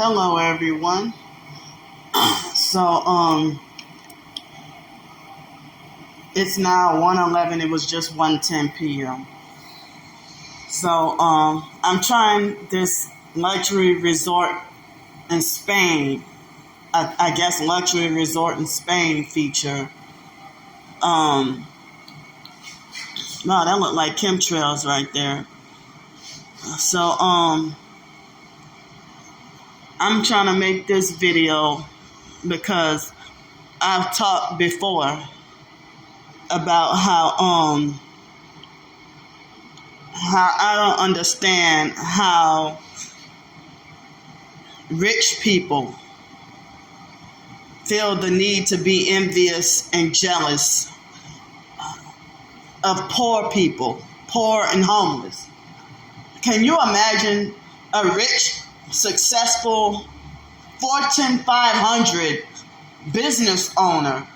Hello everyone. So it's now 1:11. It was just 1:10 p.m. So I'm trying this luxury resort in Spain. I guess luxury resort in Spain feature. Wow, that looked like chemtrails right there. So I'm trying to make this video because I've talked before about how I don't understand how rich people feel the need to be envious and jealous of poor people, poor and homeless. Can you imagine a rich, successful Fortune 500 business owner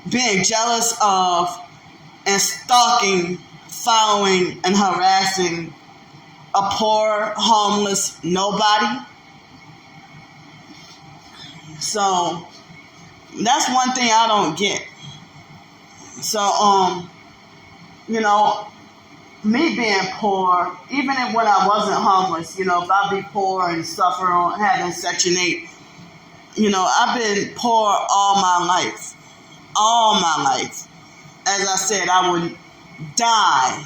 being jealous of and stalking, following, and harassing a poor, homeless nobody? So that's one thing I don't get. So, me being poor, even when I wasn't homeless, if I be poor and suffer on having Section 8, I've been poor all my life. All my life. As I said, I would die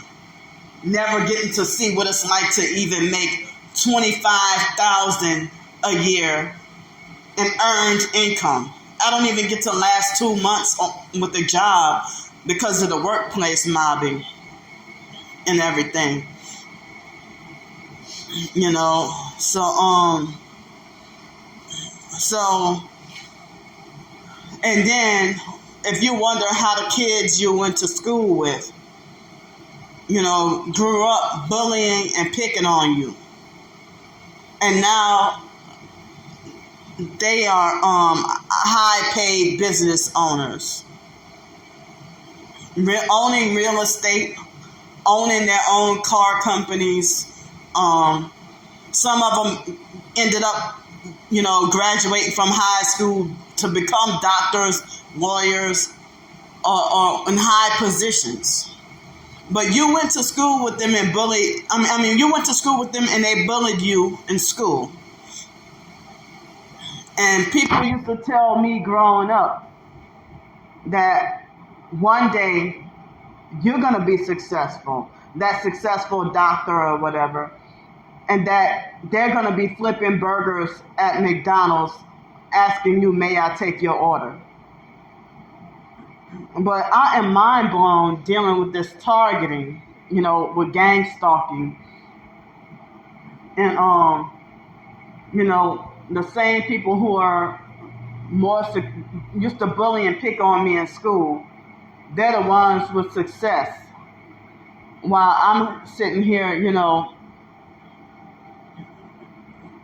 never getting to see what it's like to even make $25,000 a year in earned income. I don't even get to last 2 months with the job because of the workplace mobbing and everything. So and then if you wonder how the kids you went to school with, grew up bullying and picking on you. And now they are high-paid business owners, owning real estate, owning their own car companies. Some of them ended up, graduating from high school to become doctors, lawyers, or in high positions. But you went to school with them and you went to school with them and they bullied you in school. And people used to tell me growing up that one day you're going to be successful, that successful doctor or whatever, and that they're going to be flipping burgers at McDonald's asking you, may I take your order? But I am mind blown dealing with this targeting, with gang stalking. And, the same people who are used to bully and pick on me in school, they're the ones with success. While I'm sitting here,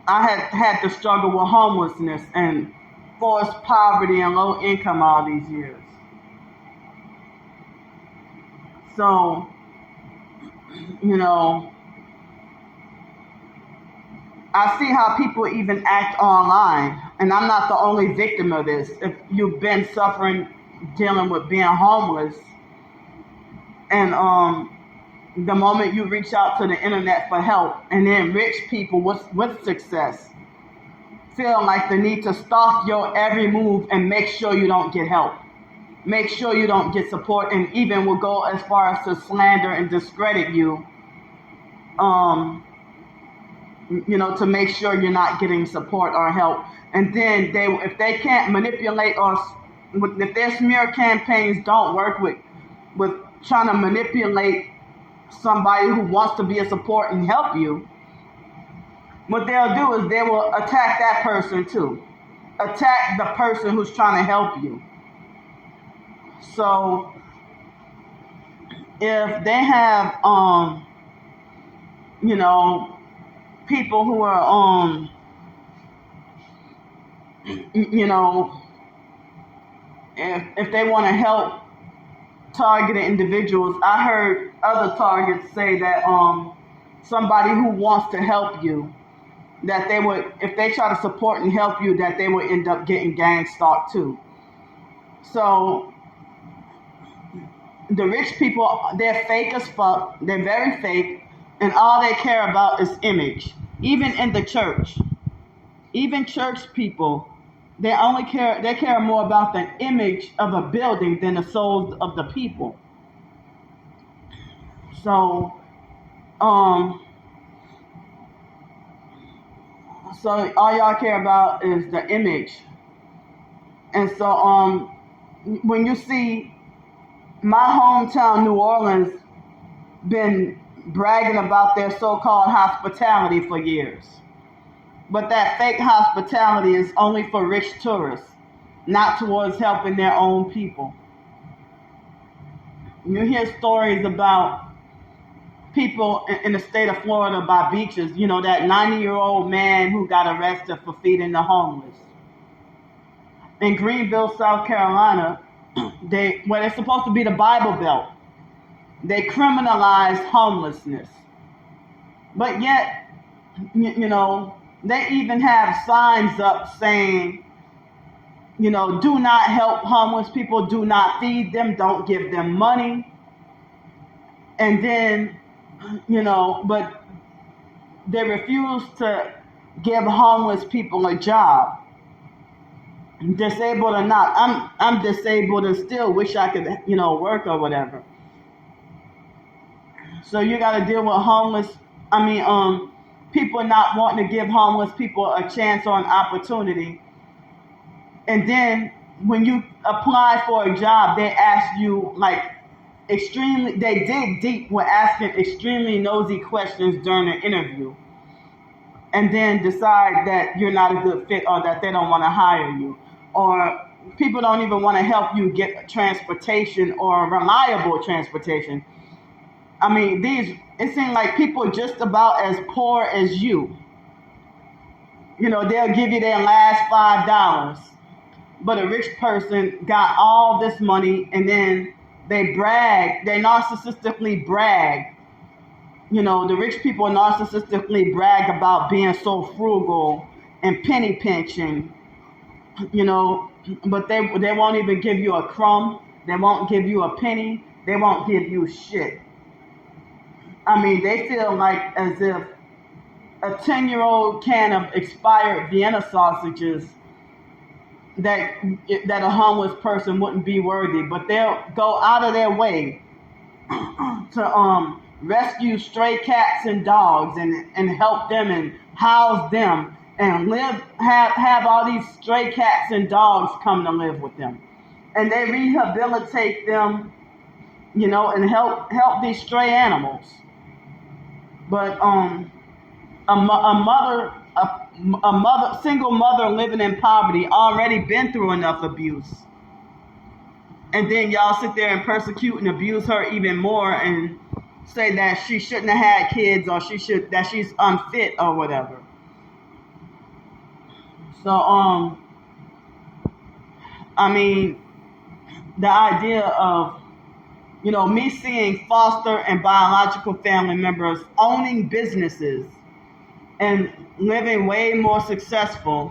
I had to struggle with homelessness and forced poverty and low income all these years. So, I see how people even act online, and I'm not the only victim of this. If you've been suffering, dealing with being homeless, and the moment you reach out to the internet for help, and then rich people with success feel like the need to stalk your every move and make sure you don't get help, make sure you don't get support, and even will go as far as to slander and discredit you, to make sure you're not getting support or help. And then if they can't manipulate, or if their smear campaigns don't work with trying to manipulate somebody who wants to be a support and help you, what they'll do is they will attack that person too. Attack the person who's trying to help you. So if they have, people who are, if they want to help targeted individuals, I heard other targets say that somebody who wants to help you that they would, if they try to support and help you, that they would end up getting gang stalked too. So the rich people, they're fake as fuck. They're very fake, and all they care about is image. Even in the church, even church people, they care more about the image of a building than the souls of the people. So, so all y'all care about is the image. And so, when you see my hometown, New Orleans, been bragging about their so-called hospitality for years. But that fake hospitality is only for rich tourists, not towards helping their own people. You hear stories about people in the state of Florida by beaches, you know, that 90-year-old man who got arrested for feeding the homeless. In Greenville, South Carolina, where it's supposed to be the Bible Belt, they criminalized homelessness. But yet, you know, they even have signs up saying, you know, do not help homeless people, do not feed them, don't give them money. And then, you know, but they refuse to give homeless people a job. Disabled or not, I'm disabled and still wish I could, you know, work or whatever. So you got to deal with people not wanting to give homeless people a chance or an opportunity. And then when you apply for a job, they ask you they dig deep with asking extremely nosy questions during the interview. And then decide that you're not a good fit or that they don't want to hire you. Or people don't even want to help you get transportation or reliable transportation. I mean, it seems like people just about as poor as you. You know, they'll give you their last $5. But a rich person got all this money, and then they narcissistically brag. You know, the rich people narcissistically brag about being so frugal and penny pinching, you know, but they won't even give you a crumb. They won't give you a penny. They won't give you shit. I mean, they feel like as if a 10-year-old can of expired Vienna sausages that a homeless person wouldn't be worthy, but they'll go out of their way to rescue stray cats and dogs and help them and house them and have all these stray cats and dogs come to live with them. And they rehabilitate them, you know, and help these stray animals. But a single mother living in poverty already been through enough abuse. And then y'all sit there and persecute and abuse her even more and say that she shouldn't have had kids or that she's unfit or whatever. So I mean, the idea of, you know, me seeing foster and biological family members owning businesses and living way more successful,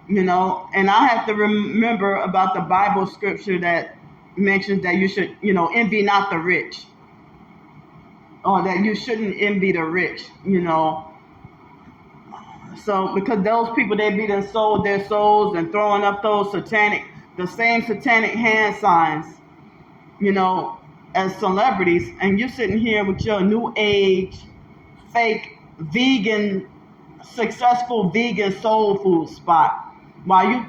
you know, and I have to remember about the Bible scripture that mentions that you should, you know, envy not the rich, or that you shouldn't envy the rich, you know. So because those people, they be done sold their souls and throwing up the same satanic hand signs, you know, as celebrities, and you're sitting here with your new age, fake, vegan, successful vegan soul food spot, while you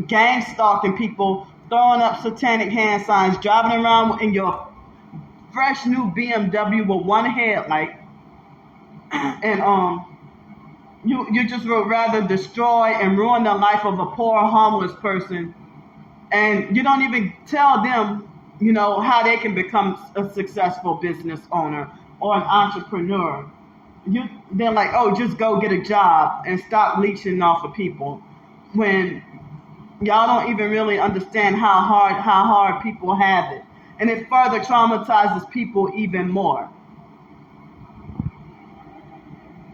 gang stalking people, throwing up satanic hand signs, driving around in your fresh new BMW with one headlight, and you just would rather destroy and ruin the life of a poor homeless person, and you don't even tell them, you know, how they can become a successful business owner or an entrepreneur. They're like, oh, just go get a job and stop leeching off of people, when y'all don't even really understand how hard people have it. And it further traumatizes people even more.